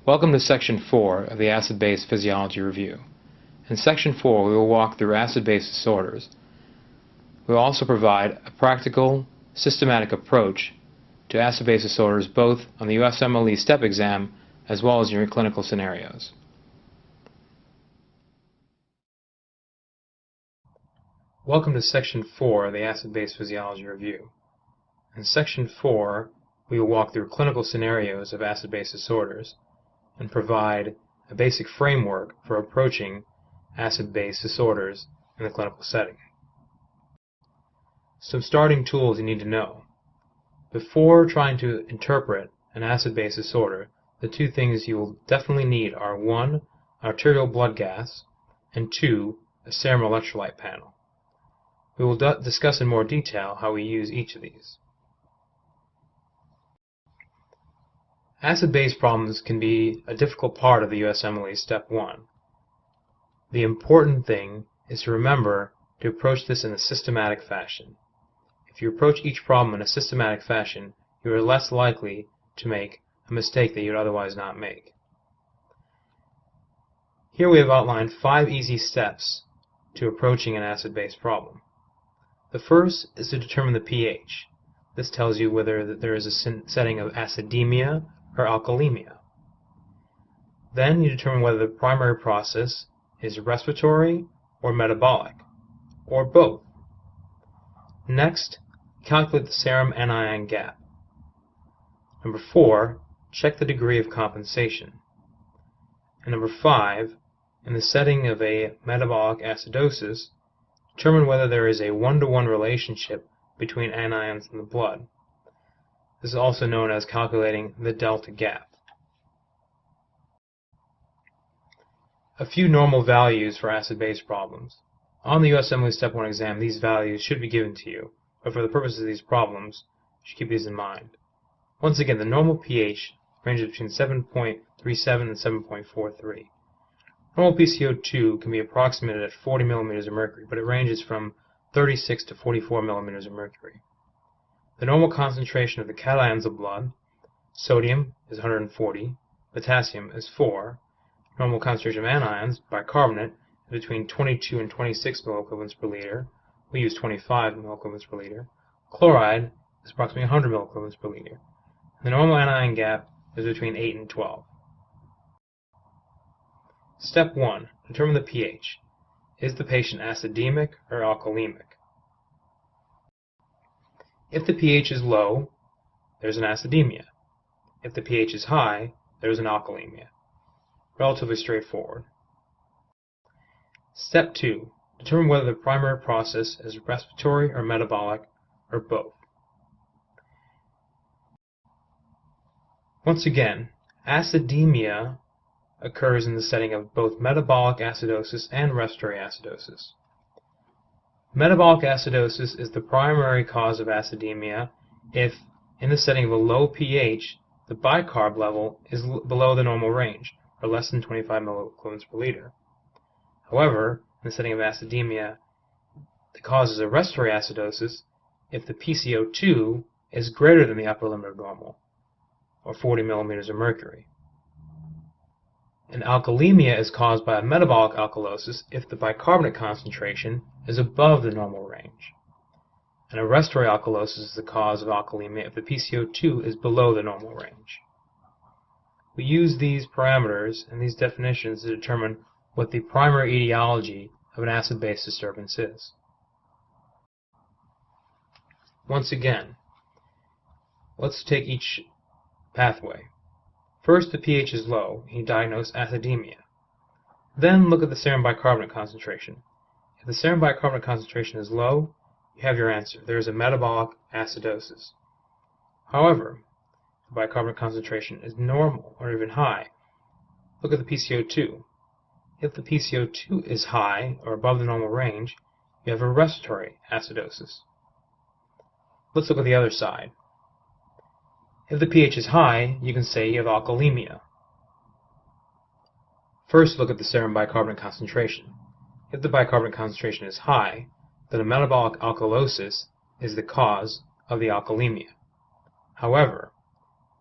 Welcome to Section 4 of the Acid-Base Physiology Review. In Section 4 we will walk through acid-base disorders. We will also provide a practical, systematic approach to acid-base disorders both on the USMLE STEP exam as well as in your clinical scenarios. Welcome to Section 4 of the Acid-Base Physiology Review. In Section 4 we will walk through clinical scenarios of acid-base disorders and provide a basic framework for approaching acid-base disorders in the clinical setting. Some starting tools you need to know. Before trying to interpret an acid-base disorder, the two things you will definitely need are 1. Arterial blood gas, and 2. A serum electrolyte panel. We will discuss in more detail how we use each of these. Acid-base problems can be a difficult part of the USMLE Step 1. The important thing is to remember to approach this in a systematic fashion. If you approach each problem in a systematic fashion, you are less likely to make a mistake that you would otherwise not make. Here we have outlined 5 easy steps to approaching an acid-base problem. The first is to determine the pH. This tells you whether there is a setting of acidemia or alkalemia. Then you determine whether the primary process is respiratory or metabolic, or both. Next, calculate the serum anion gap. Number 4, check the degree of compensation. And number 5, in the setting of a metabolic acidosis, determine whether there is a 1-to-1 relationship between anions in the blood. This is also known as calculating the delta gap. A few normal values for acid-base problems. On the USMLE Step 1 exam, these values should be given to you, but for the purposes of these problems, you should keep these in mind. Once again, the normal pH ranges between 7.37 and 7.43. Normal PCO2 can be approximated at 40 millimeters of mercury, but it ranges from 36 to 44 millimeters of mercury. The normal concentration of the cations of blood, sodium is 140, potassium is 4, normal concentration of anions, bicarbonate, is between 22 and 26 milliequivalents per liter. We use 25 milliequivalents per liter. Chloride is approximately 100 milliequivalents per liter. The normal anion gap is between 8 and 12. Step 1. Determine the pH. Is the patient acidemic or alkalemic? If the pH is low, there's an acidemia. If the pH is high, there's an alkalemia. Relatively straightforward. Step 2. Determine whether the primary process is respiratory or metabolic, or both. Once again, acidemia occurs in the setting of both metabolic acidosis and respiratory acidosis. Metabolic acidosis is the primary cause of acidemia if, in the setting of a low pH, the bicarb level is below the normal range, or less than 25 milliequivalents per liter. However, in the setting of acidemia that causes a respiratory acidosis if the PCO2 is greater than the upper limit of normal, or 40 millimeters of mercury. And alkalemia is caused by a metabolic alkalosis if the bicarbonate concentration is above the normal range. And a respiratory alkalosis is the cause of alkalemia if the PCO2 is below the normal range. We use these parameters and these definitions to determine what the primary etiology of an acid-base disturbance is. Once again, let's take each pathway. First, the pH is low, and you diagnose acidemia. Then look at the serum bicarbonate concentration. If the serum bicarbonate concentration is low, you have your answer. There is a metabolic acidosis. However, if the bicarbonate concentration is normal or even high, look at the PCO2. If the PCO2 is high or above the normal range, you have a respiratory acidosis. Let's look at the other side. If the pH is high, you can say you have alkalemia. First, look at the serum bicarbonate concentration. If the bicarbonate concentration is high, then a metabolic alkalosis is the cause of the alkalemia. However,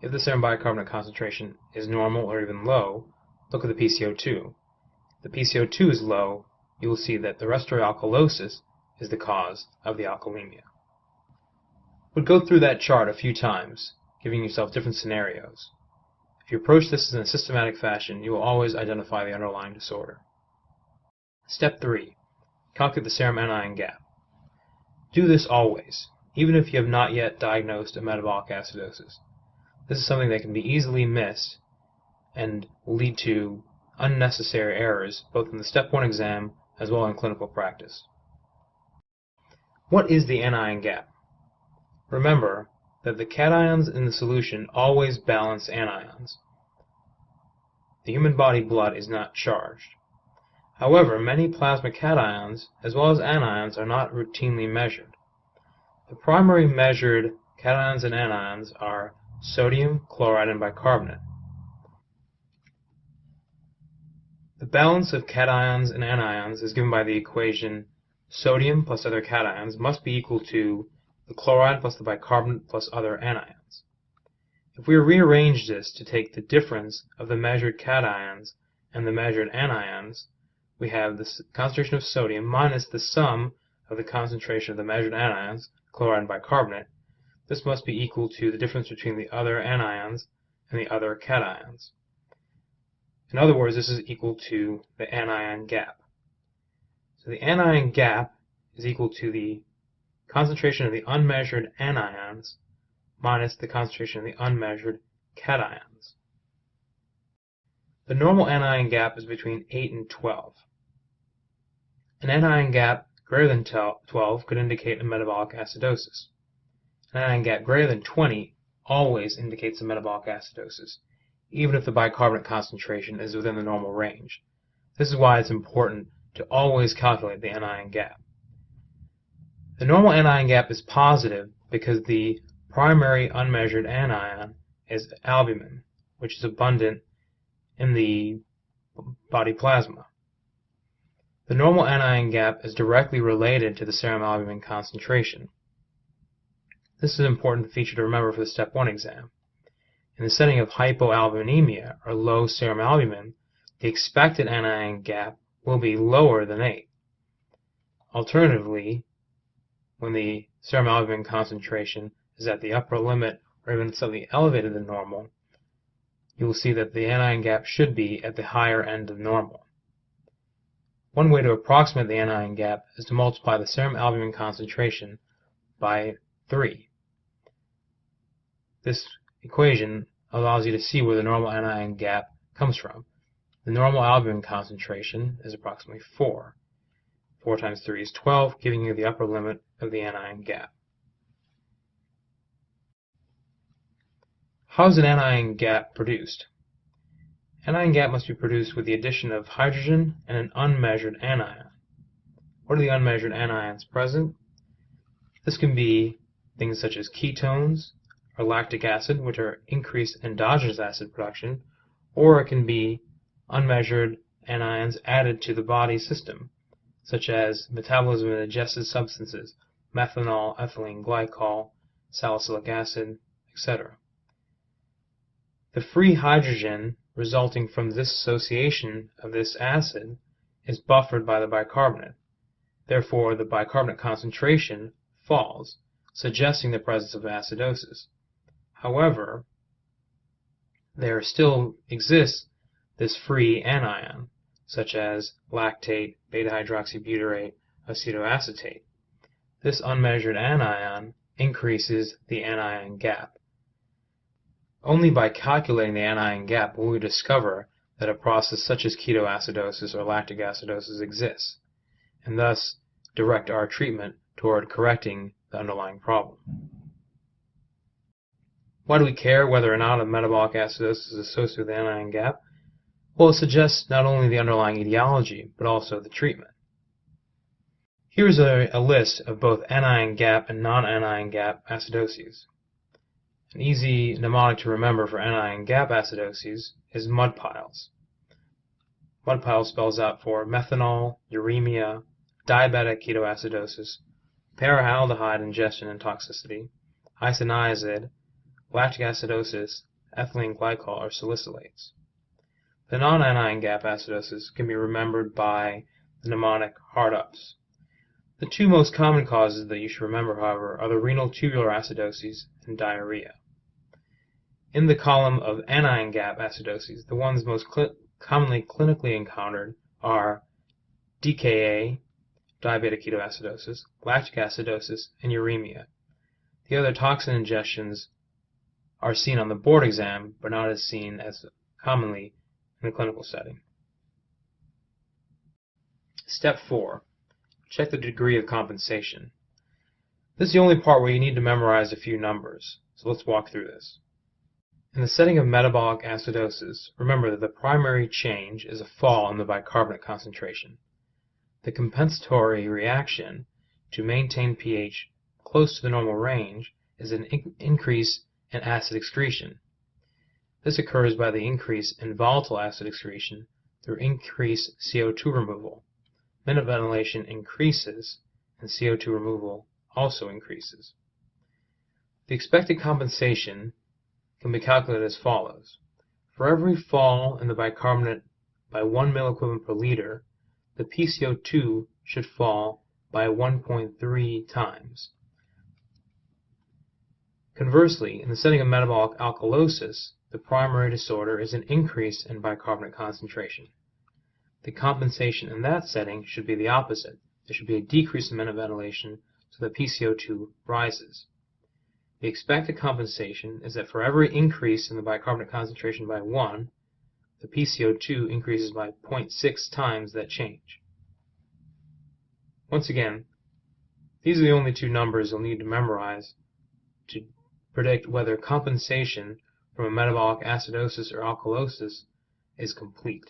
If the serum bicarbonate concentration is normal or even low, look at the PCO2. If the PCO2 is low, you will see that the respiratory alkalosis is the cause of the alkalemia. We'll go through that chart a few times, giving yourself different scenarios. If you approach this in a systematic fashion, you will always identify the underlying disorder. Step 3. Calculate the serum anion gap. Do this always, even if you have not yet diagnosed a metabolic acidosis. This is something that can be easily missed and will lead to unnecessary errors both in the Step 1 exam as well in clinical practice. What is the anion gap? Remember that the cations in the solution always balance anions. The human body blood is not charged. However, many plasma cations as well as anions are not routinely measured. The primary measured cations and anions are sodium, chloride, and bicarbonate. The balance of cations and anions is given by the equation sodium plus other cations must be equal to the chloride plus the bicarbonate plus other anions. If we rearrange this to take the difference of the measured cations and the measured anions, we have the concentration of sodium minus the sum of the concentration of the measured anions, chloride and bicarbonate. This must be equal to the difference between the other anions and the other cations. In other words, this is equal to the anion gap. So the anion gap is equal to the concentration of the unmeasured anions minus the concentration of the unmeasured cations. The normal anion gap is between 8 and 12. An anion gap greater than 12 could indicate a metabolic acidosis. An anion gap greater than 20 always indicates a metabolic acidosis, even if the bicarbonate concentration is within the normal range. This is why it's important to always calculate the anion gap. The normal anion gap is positive because the primary unmeasured anion is albumin, which is abundant in the body plasma. The normal anion gap is directly related to the serum albumin concentration. This is an important feature to remember for the Step 1 exam. In the setting of hypoalbuminemia, or low serum albumin, the expected anion gap will be lower than 8. Alternatively, when the serum albumin concentration is at the upper limit or even slightly elevated than normal, you will see that the anion gap should be at the higher end of normal. One way to approximate the anion gap is to multiply the serum albumin concentration by 3. This equation allows you to see where the normal anion gap comes from. The normal albumin concentration is approximately 4. 4 times 3 is 12, giving you the upper limit of the anion gap. How is an anion gap produced? Anion gap must be produced with the addition of hydrogen and an unmeasured anion. What are the unmeasured anions present? This can be things such as ketones or lactic acid, which are increased endogenous acid production, or it can be unmeasured anions added to the body system, such as metabolism of digested substances, methanol, ethylene glycol, salicylic acid, etc. The free hydrogen resulting from this association of this acid is buffered by the bicarbonate. Therefore, the bicarbonate concentration falls, suggesting the presence of acidosis. However, there still exists this free anion, such as lactate, beta-hydroxybutyrate, acetoacetate. This unmeasured anion increases the anion gap. Only by calculating the anion gap will we discover that a process such as ketoacidosis or lactic acidosis exists, and thus direct our treatment toward correcting the underlying problem. Why do we care whether or not a metabolic acidosis is associated with the anion gap? Well, it suggests not only the underlying etiology, but also the treatment. Here's a list of both anion gap and non-anion gap acidoses. An easy mnemonic to remember for anion gap acidoses is mud piles. Mud piles spells out for methanol, uremia, diabetic ketoacidosis, paraaldehyde ingestion and toxicity, isoniazid, lactic acidosis, ethylene glycol, or salicylates. The non-anion gap acidosis can be remembered by the mnemonic HARD-UPS. The two most common causes that you should remember, however, are the renal tubular acidoses and diarrhea. In the column of anion gap acidoses, the ones most commonly clinically encountered are DKA, diabetic ketoacidosis, lactic acidosis, and uremia. The other toxin ingestions are seen on the board exam, but not as seen as commonly in the clinical setting. Step 4. Check the degree of compensation. This is the only part where you need to memorize a few numbers, so let's walk through this. In the setting of metabolic acidosis, remember that the primary change is a fall in the bicarbonate concentration. The compensatory reaction to maintain pH close to the normal range is an increase in acid excretion. This occurs by the increase in volatile acid excretion through increased CO2 removal. Minute ventilation increases, and CO2 removal also increases. The expected compensation can be calculated as follows. For every fall in the bicarbonate by 1 milliequivalent per liter, the PCO2 should fall by 1.3 times. Conversely, in the setting of metabolic alkalosis, the primary disorder is an increase in bicarbonate concentration. The compensation in that setting should be the opposite. There should be a decrease in minute ventilation so that PCO2 rises. The expected compensation is that for every increase in the bicarbonate concentration by 1, the PCO2 increases by 0.6 times that change. Once again, these are the only two numbers you'll need to memorize to predict whether compensation from a metabolic acidosis or alkalosis is complete.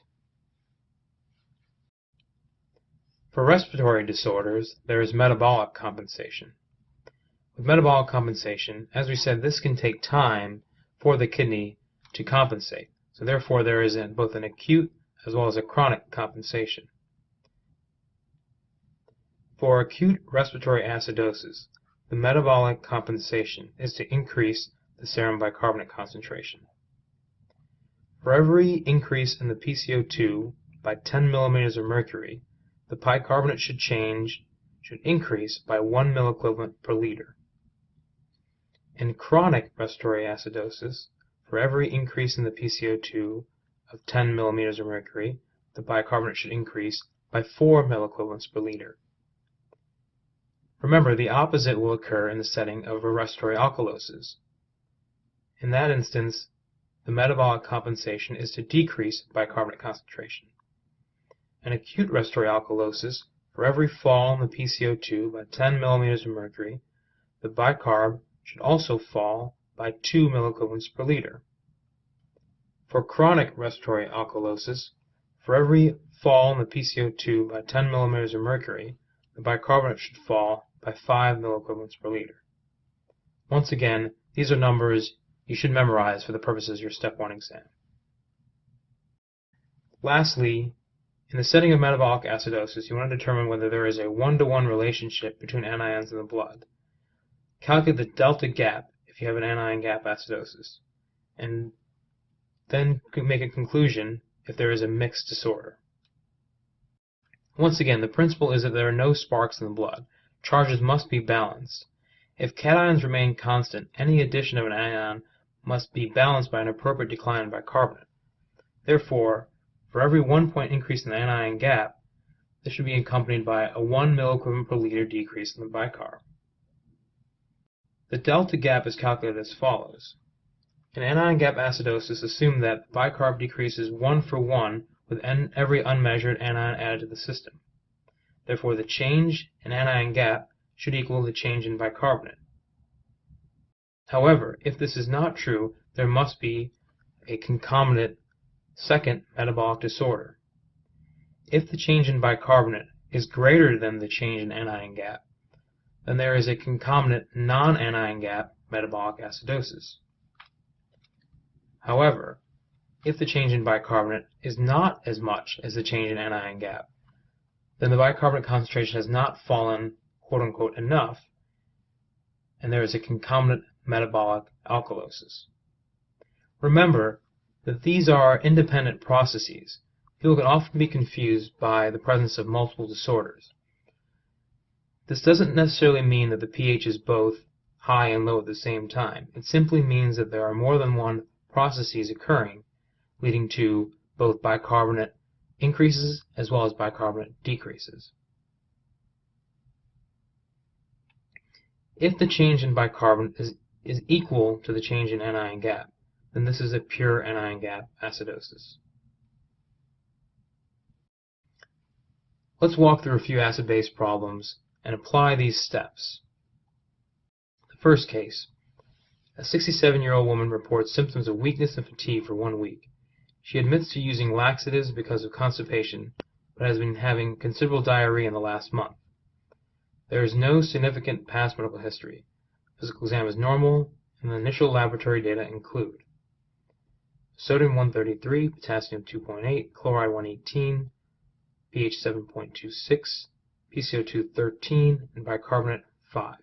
For respiratory disorders, there is metabolic compensation. With metabolic compensation, as we said, this can take time for the kidney to compensate. So therefore, there is both an acute as well as a chronic compensation. For acute respiratory acidosis, the metabolic compensation is to increase the serum bicarbonate concentration. For every increase in the PCO2 by 10 millimeters of mercury, the bicarbonate should increase by 1 milliequivalent per liter. In chronic respiratory acidosis, for every increase in the PCO2 of 10 millimeters of mercury, the bicarbonate should increase by 4 milliequivalents per liter. Remember, the opposite will occur in the setting of a respiratory alkalosis. In that instance, the metabolic compensation is to decrease bicarbonate concentration. In acute respiratory alkalosis, for every fall in the PCO2 by 10 millimeters of mercury, the bicarb should also fall by 2 milliequivalents per liter. For chronic respiratory alkalosis, for every fall in the PCO2 by 10 millimeters of mercury, the bicarbonate should fall by 5 milliequivalents per liter. Once again, these are numbers you should memorize for the purposes of your Step 1 exam. Lastly, in the setting of metabolic acidosis, you want to determine whether there is a one-to-one relationship between anions in the blood. Calculate the delta gap if you have an anion gap acidosis, and then make a conclusion if there is a mixed disorder. Once again, the principle is that there are no sparks in the blood. Charges must be balanced. If cations remain constant, any addition of an anion must be balanced by an appropriate decline in bicarbonate. Therefore, for every 1 point increase in the anion gap, this should be accompanied by a 1 milliequivalent per liter decrease in the bicarb. The delta gap is calculated as follows. In anion gap acidosis, assume that the bicarb decreases 1 for 1 with every unmeasured anion added to the system. Therefore, the change in anion gap should equal the change in bicarbonate. However, if this is not true, there must be a concomitant second metabolic disorder. If the change in bicarbonate is greater than the change in anion gap, then there is a concomitant non-anion gap metabolic acidosis. However, if the change in bicarbonate is not as much as the change in anion gap, then the bicarbonate concentration has not fallen quote-unquote enough, and there is a concomitant metabolic alkalosis. Remember that these are independent processes. People can often be confused by the presence of multiple disorders. This doesn't necessarily mean that the pH is both high and low at the same time. It simply means that there are more than one processes occurring, leading to both bicarbonate increases as well as bicarbonate decreases. If the change in bicarbonate is equal to the change in anion gap, then this is a pure anion gap acidosis. Let's walk through a few acid-base problems and apply these steps. The first case. A 67-year-old woman reports symptoms of weakness and fatigue for 1 week. She admits to using laxatives because of constipation, but has been having considerable diarrhea in the last month. There is no significant past medical history. Physical exam is normal, and the initial laboratory data include sodium 133, potassium 2.8, chloride 118, pH 7.26, PCO2 13, and bicarbonate 5.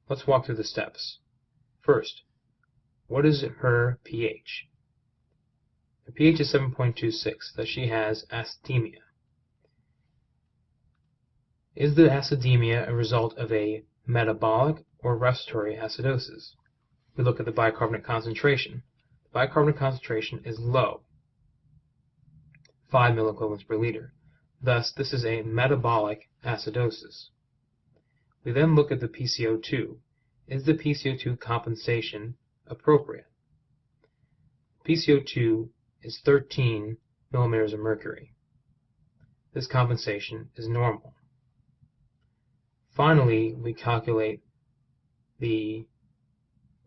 Let's walk through the steps. First, what is her pH? Her pH is 7.26, thus she has acidemia. Is the acidemia a result of a metabolic or respiratory acidosis? We look at the bicarbonate concentration. The bicarbonate concentration is low, 5 milliequivalents per liter. Thus, this is a metabolic acidosis. We then look at the PCO2. Is the PCO2 compensation appropriate? PCO2 is 13 millimeters of mercury. This compensation is normal. Finally, we calculate the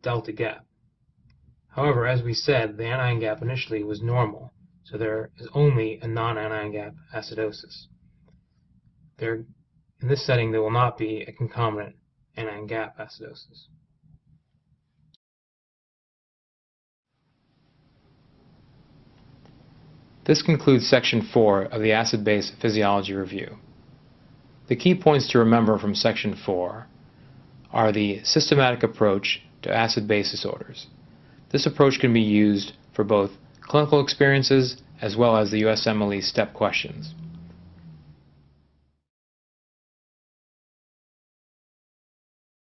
delta gap. However, as we said, the anion gap initially was normal, so there is only a non-anion gap acidosis. In this setting, there will not be a concomitant anion gap acidosis. This concludes Section 4 of the Acid-Base Physiology Review. The key points to remember from Section 4 are the systematic approach to acid-base disorders. This approach can be used for both clinical experiences as well as the USMLE STEP questions.